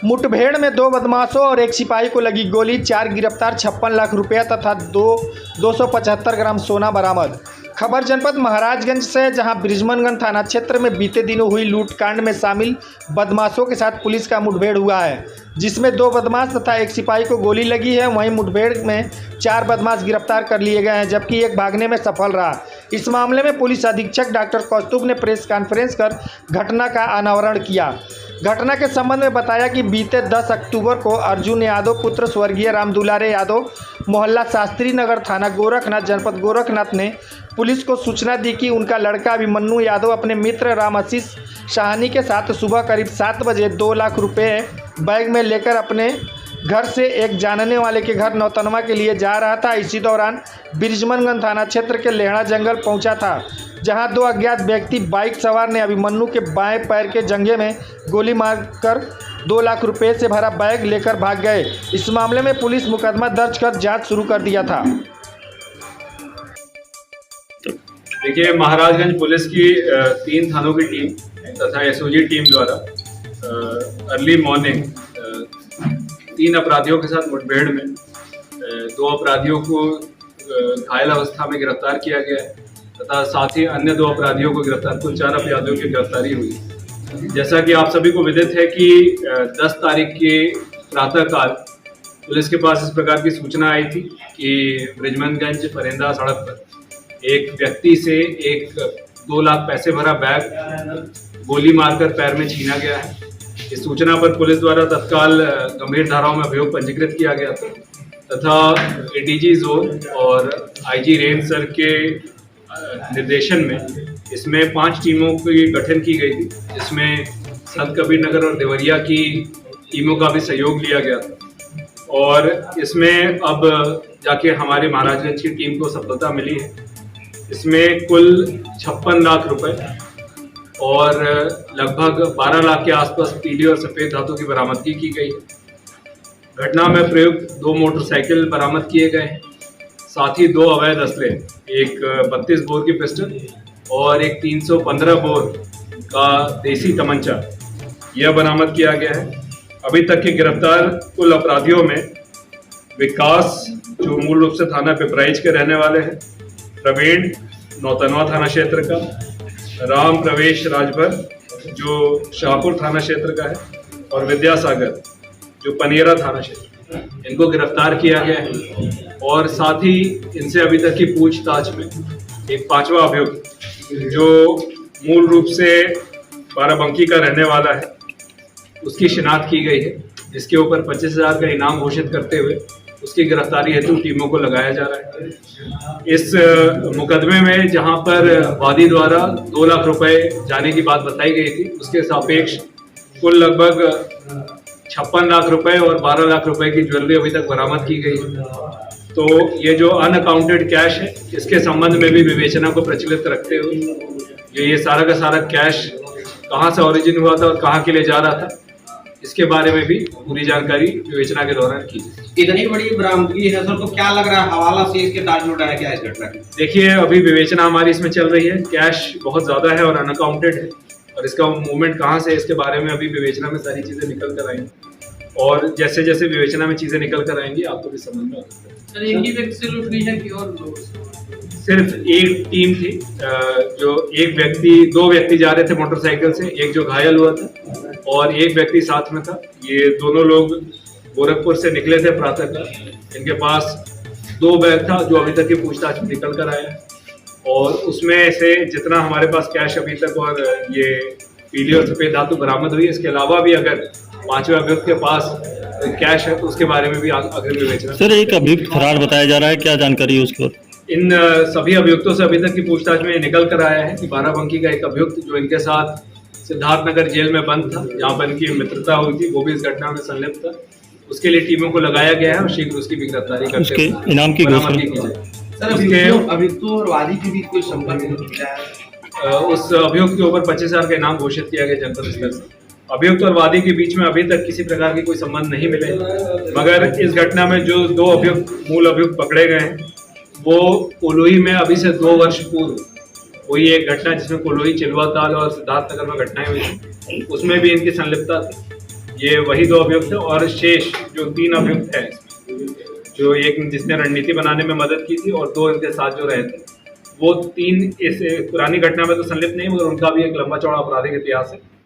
मुठभेड़ में 2 बदमाशों और एक सिपाही को लगी गोली, 4 गिरफ्तार, 56 लाख रुपया तथा 275 ग्राम सोना बरामद। खबर जनपद महाराजगंज से, जहां बृजमनगंज थाना क्षेत्र में बीते दिनों हुई लूटकांड में शामिल बदमाशों के साथ पुलिस का मुठभेड़ हुआ है, जिसमें 2 बदमाश तथा एक सिपाही को गोली लगी है। वहीं मुठभेड़ में 4 बदमाश गिरफ्तार कर लिए गए हैं, जबकि एक भागने में सफल रहा। इस मामले में पुलिस अधीक्षक डॉक्टर कौस्तुभ ने प्रेस कॉन्फ्रेंस कर घटना का अनावरण किया। घटना के संबंध में बताया कि बीते 10 अक्टूबर को अर्जुन यादव पुत्र स्वर्गीय राम दुलारे यादव, मोहल्ला शास्त्री नगर, थाना गोरखनाथ, जनपद गोरखनाथ ने पुलिस को सूचना दी कि उनका लड़का अभिमन्यु यादव अपने मित्र राम आशीष साहनी के साथ सुबह करीब 7 बजे 2 लाख रुपए बैग में लेकर अपने घर से एक जानने वाले के घर नौतनवा के लिए जा रहा था। इसी दौरान बृजमनगंज थाना क्षेत्र के लेहड़ा जंगल पहुंचा था, जहां 2 अज्ञात व्यक्ति बाइक सवार ने अभिमन्यु के बाएं पैर के जंघे में गोली मारकर 2 लाख रुपए से भरा बैग लेकर भाग गए। इस मामले में पुलिस मुकदमा दर्ज कर जांच शुरू कर दिया था। देखिए, महाराजगंज पुलिस की 3 थानों की टीम तथा एसओजी टीम द्वारा अर्ली मॉर्निंग 3 अपराधियों के साथ मुठभेड़ में 2 अपराधियों को घायल अवस्था में गिरफ्तार किया गया है तथा साथ ही अन्य 2 अपराधियों को गिरफ्तार, कुल 4 अपराधियों की गिरफ्तारी हुई। जैसा कि आप सभी को विदित है कि 10 तारीख के प्रातःकाल पुलिस के पास इस प्रकार की सूचना आई थी कि बृजमनगंज फरेंदा सड़क पर एक व्यक्ति से एक 2 लाख पैसे भरा बैग गोली मारकर पैर में छीना गया है। इस सूचना पर पुलिस द्वारा तत्काल गंभीर धाराओं में अभियोग पंजीकृत किया गया था तथा एडीजी जोन और आईजी रेंज सर के निर्देशन में इसमें 5 टीमों की गठन की गई थी, जिसमें संत कबीर नगर और देवरिया की टीमों का भी सहयोग लिया गया था और इसमें अब जाके हमारे महाराजगंज की टीम को सफलता मिली है। इसमें कुल 56 लाख रुपए और लगभग 12 लाख के आसपास पीली और सफ़ेद धातु की बरामदगी की गई है। घटना में प्रयुक्त 2 मोटरसाइकिल बरामद किए गए हैं, साथ ही 2 अवैध असले, एक 32 बोर की पिस्टल और एक 315 बोर का देसी तमंचा, यह बरामद किया गया है। अभी तक के गिरफ्तार कुल अपराधियों में विकास, जो मूल रूप से थाना पिपराइच के रहने वाले हैं, प्रवीण नौतनवा थाना क्षेत्र का, राम प्रवेश राजभर जो शाहपुर थाना क्षेत्र का है और विद्यासागर जो पनेरा थाना क्षेत्र, इनको गिरफ्तार किया गया है। और साथ ही इनसे अभी तक की पूछताछ में एक 5वां अभियुक्त जो मूल रूप से बाराबंकी का रहने वाला है, उसकी शिनाख्त की गई है, जिसके ऊपर 25,000 का इनाम घोषित करते हुए उसकी गिरफ्तारी हेतु टीमों को लगाया जा रहा है। इस मुकदमे में जहां पर वादी द्वारा 2 लाख रुपए जाने की बात बताई गई थी, उसके सापेक्ष कुल लगभग 56 लाख रुपए और 12 लाख रुपए की ज्वेलरी अभी तक बरामद की गई है। तो ये जो अनअकाउंटेड कैश है, इसके संबंध में भी विवेचना को प्रचलित रखते हुए ये सारा का सारा कैश कहाँ से ओरिजिन हुआ था और कहाँ के लिए जा रहा था, इसके बारे में भी पूरी जानकारी विवेचना के दौरान की। इतनी बड़ी बरामदगी है सर, तो क्या लग रहा है हवाला से इसके ताज लौटा है क्या इस घटना की? देखिए, अभी विवेचना हमारी इसमें चल रही है। कैश बहुत ज्यादा है और अनअकाउंटेड है और इसका मूवमेंट कहाँ से है, इसके बारे में अभी विवेचना में सारी चीजें निकल कर आएंगी और जैसे जैसे विवेचना में चीजें निकल कर आएंगी आपको भी समझ में आ सकता है। सर, एक ही व्यक्ति से लूट ली है कि और लोग? सिर्फ एक टीम थी, जो एक व्यक्ति, 2 व्यक्ति जा रहे थे मोटरसाइकिल से, एक जो घायल हुआ था और एक व्यक्ति साथ में था। ये दोनों लोग गोरखपुर से निकले थे प्रातःकाल। इनके पास 2 बैग था जो अभी तक की पूछताछ में निकल कर आया और उसमें से जितना हमारे पास कैश अभी तक और ये पीली और सफेद धातु बरामद हुई, इसके अलावा भी अगर 5वें अभियुक्त के पास कैश है तो उसके बारे में भी अग्रिम विवेचना। सर, एक अभियुक्त फरार बताया जा रहा है, क्या जानकारी है उसके बाद? इन सभी अभियुक्तों से अभी तक की पूछताछ में निकल कर आया है कि बाराबंकी का एक अभियुक्त जो इनके साथ सिद्धार्थ नगर जेल में बंद था, जहाँ पर इनकी मित्रता हुई थी, वो भी इस घटना में संलिप्त था। उसके लिए टीमों को लगाया गया है और शीघ्र उसकी भी गिरफ्तारी करते हुए इनाम की घोषणा की जाए। सर, अभियुक्तों और वादी के बीच कोई संपर्क नहीं किया है? उस अभियुक्त के ऊपर 25,000 का इनाम घोषित किया गया जनपद स्तर से। अभियुक्त और वादी के बीच में अभी तक किसी प्रकार की कोई संबंध नहीं मिले, मगर इस घटना में जो 2 अभियुक्त, मूल अभियुक्त पकड़े गए हैं, वो कोलोई में अभी से 2 वर्ष पूर्व हुई एक घटना जिसमें कोलोई, चिलवा ताल और सिद्धार्थ नगर में घटनाएं हुई थी, उसमें भी इनकी संलिप्तता थी ये वही 2 अभियुक्त थे और शेष जो 3 अभियुक्त हैं इसमें, जो एक जिसने रणनीति बनाने में मदद की थी और 2 इनके साथ जो रहे थे, वो 3 इस पुरानी घटना में तो संलिप्त नहीं, मगर उनका भी एक लंबा चौड़ा आपराधिक इतिहास है।